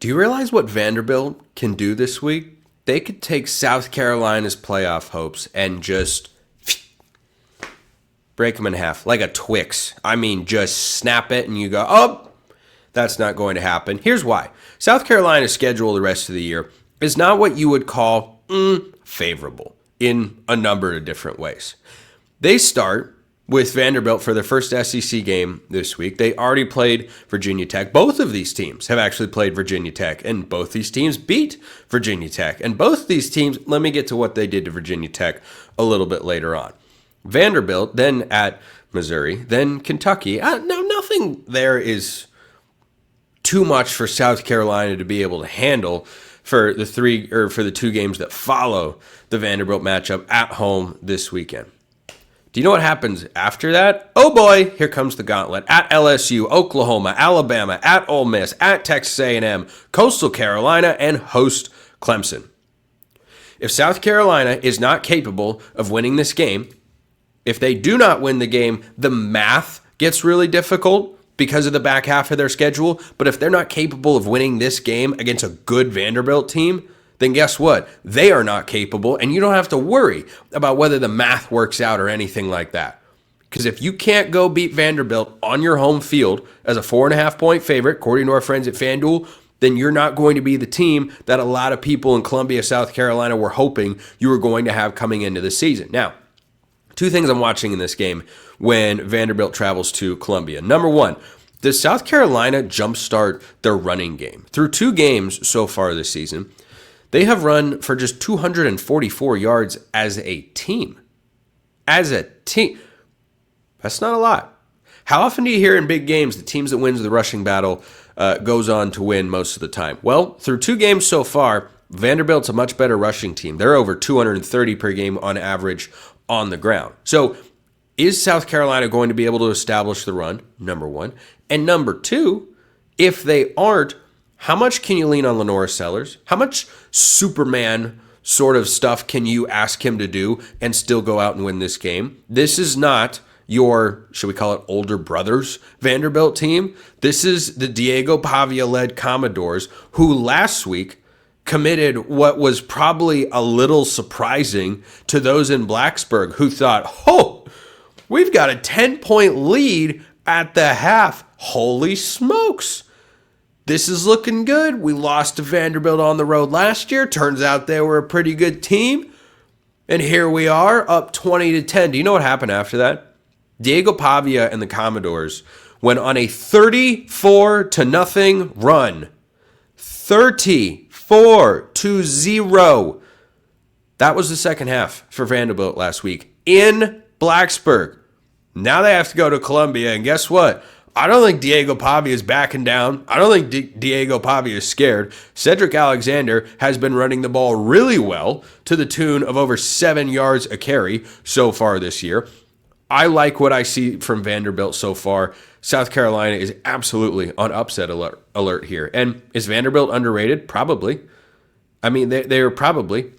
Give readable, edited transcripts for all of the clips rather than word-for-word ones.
Do you realize what Vanderbilt can do this week? They could take South Carolina's playoff hopes and just break them in half like a Twix. I mean, just snap it and you go, oh, that's not going to happen. Here's why. South Carolina's schedule the rest of the year is not what you would call favorable in a number of different ways. They start with Vanderbilt for their first SEC game this week. They already played Virginia Tech. Both of these teams have actually played Virginia Tech, and both these teams beat Virginia Tech. And both these teams, let me get to what they did to Virginia Tech a little bit later on. Vanderbilt, then at Missouri, then Kentucky. No, nothing there is too much for South Carolina to be able to handle for the two games that follow the Vanderbilt matchup at home this weekend. Do you know what happens after that? Oh boy, here comes the gauntlet. At LSU, Oklahoma, Alabama, at Ole Miss, at Texas A&M, Coastal Carolina, and host Clemson. If South Carolina is not capable of winning this game, if they do not win the game, the math gets really difficult because of the back half of their schedule. But if they're not capable of winning this game against a good Vanderbilt team, then guess what? They are not capable, and you don't have to worry about whether the math works out or anything like that. Because if you can't go beat Vanderbilt on your home field as a 4.5-point favorite, according to our friends at FanDuel, then you're not going to be the team that a lot of people in Columbia, South Carolina were hoping you were going to have coming into the season. Now, two things I'm watching in this game when Vanderbilt travels to Columbia. Number one, does South Carolina jumpstart their running game? Through two games so far this season, they have run for just 244 yards as a team. As a team. That's not a lot. How often do you hear in big games the teams that wins the rushing battle goes on to win most of the time? Well, through two games so far, Vanderbilt's a much better rushing team. They're over 230 per game on average on the ground. So is South Carolina going to be able to establish the run? Number one. And number two, if they aren't, how much can you lean on Lenora Sellers? How much Superman sort of stuff can you ask him to do and still go out and win this game? This is not your, should we call it older brothers Vanderbilt team. This is the Diego Pavia-led Commodores, who last week committed what was probably a little surprising to those in Blacksburg who thought, oh, we've got a 10-point lead at the half. Holy smokes. This is looking good. We lost to Vanderbilt on the road last year. Turns out they were a pretty good team. And here we are, up 20-10. Do you know what happened after that? Diego Pavia and the Commodores went on a 34-0 run. 34-0. That was the second half for Vanderbilt last week in Blacksburg. Now they have to go to Columbia, and guess what? I don't think Diego Pavia is backing down. I don't think Diego Pavia is scared. Cedric Alexander has been running the ball really well to the tune of over 7 yards a carry so far this year. I like what I see from Vanderbilt so far. South Carolina is absolutely on upset alert here. And is Vanderbilt underrated? Probably. I mean, they are probably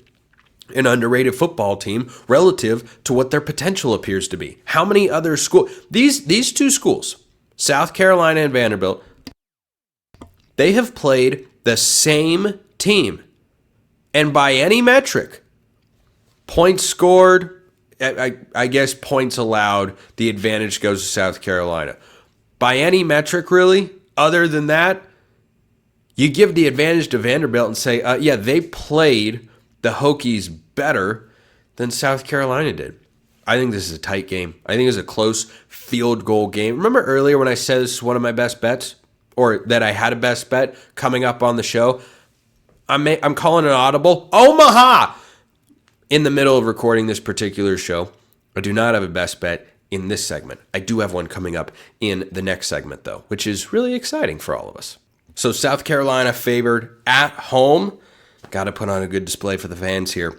an underrated football team relative to what their potential appears to be. How many other schools? These two schools, South Carolina and Vanderbilt, they have played the same team. And by any metric, points scored, I guess points allowed, the advantage goes to South Carolina. By any metric, really, other than that, you give the advantage to Vanderbilt and say, yeah, they played the Hokies better than South Carolina did. I think this is a tight game. I think it's a close field goal game. Remember earlier when I said this is one of my best bets, or that I had a best bet coming up on the show? I'm calling an audible. Omaha! In the middle of recording this particular show, I do not have a best bet in this segment. I do have one coming up in the next segment, though, which is really exciting for all of us. So South Carolina favored at home. Got to put on a good display for the fans here.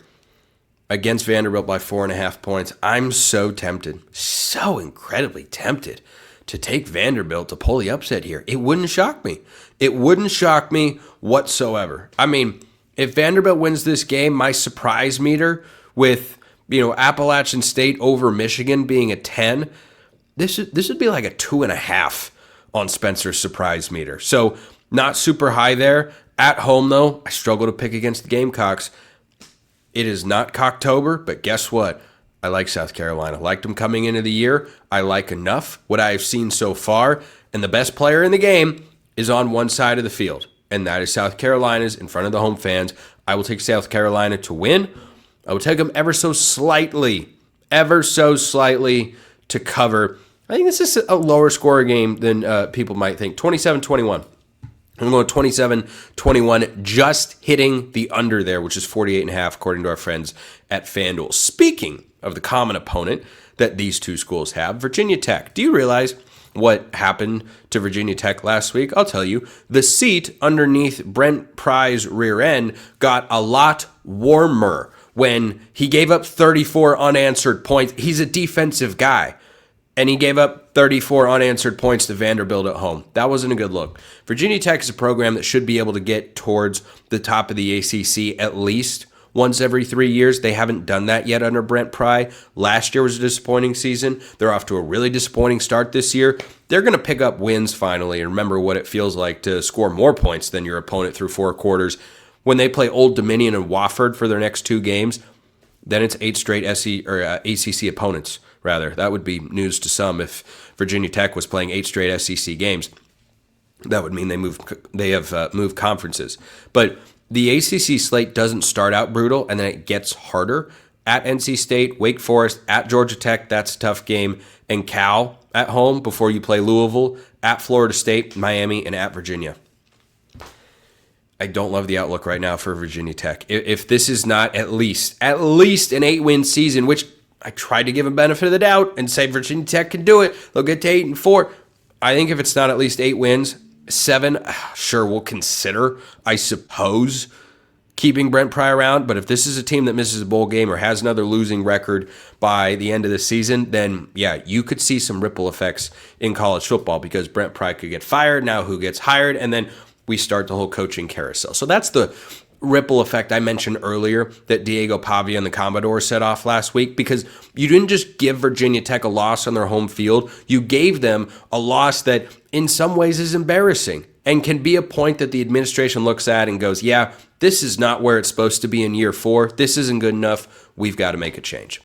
Against Vanderbilt by 4.5 points. I'm so tempted, so incredibly tempted to take Vanderbilt to pull the upset here. It wouldn't shock me. It wouldn't shock me whatsoever. I mean, if Vanderbilt wins this game, my surprise meter with, Appalachian State over Michigan being a 10, this would be like a 2.5 on Spencer's surprise meter. So Not super high there. At home, though, I struggle to pick against the Gamecocks. It is not Cocktober, but guess what? I like South Carolina. Liked them coming into the year. I like enough what I've seen so far. And the best player in the game is on one side of the field, and that is South Carolina's in front of the home fans. I will take South Carolina to win. I will take them ever so slightly to cover. I think this is a lower score game than people might think. 27-21. I'm going 27-21, just hitting the under there, which is 48.5, according to our friends at FanDuel. Speaking of the common opponent that these two schools have, Virginia Tech. Do you realize what happened to Virginia Tech last week? I'll tell you. The seat underneath Brent Pry's rear end got a lot warmer when he gave up 34 unanswered points. He's a defensive guy, and he gave up 34 unanswered points to Vanderbilt at home. That wasn't a good look. Virginia Tech is a program that should be able to get towards the top of the ACC at least once every 3 years. They haven't done that yet under Brent Pry. Last year was a disappointing season. They're off to a really disappointing start this year. They're going to pick up wins finally and remember what it feels like to score more points than your opponent through 4 quarters. When they play Old Dominion and Wofford for their next 2 games, then it's 8 straight ACC opponents, rather. That would be news to some if Virginia Tech was playing 8 straight SEC games. That would mean they have moved conferences. But the ACC slate doesn't start out brutal, and then it gets harder. At NC State, Wake Forest, at Georgia Tech, that's a tough game, and Cal at home before you play Louisville, at Florida State, Miami, and at Virginia. I don't love the outlook right now for Virginia Tech. If this is not at least an 8-win season, which I tried to give a benefit of the doubt and say Virginia Tech can do it, they'll get to 8-4. I think if it's not at least 8 wins, 7, sure, we'll consider, I suppose, keeping Brent Pry around. But if this is a team that misses a bowl game or has another losing record by the end of the season, then yeah, you could see some ripple effects in college football because Brent Pry could get fired. Now who gets hired? And then we start the whole coaching carousel. So that's the ripple effect I mentioned earlier that Diego Pavia and the Commodores set off last week, because you didn't just give Virginia Tech a loss on their home field. You gave them a loss that in some ways is embarrassing and can be a point that the administration looks at and goes, yeah, this is not where it's supposed to be in year 4. This isn't good enough. We've got to make a change.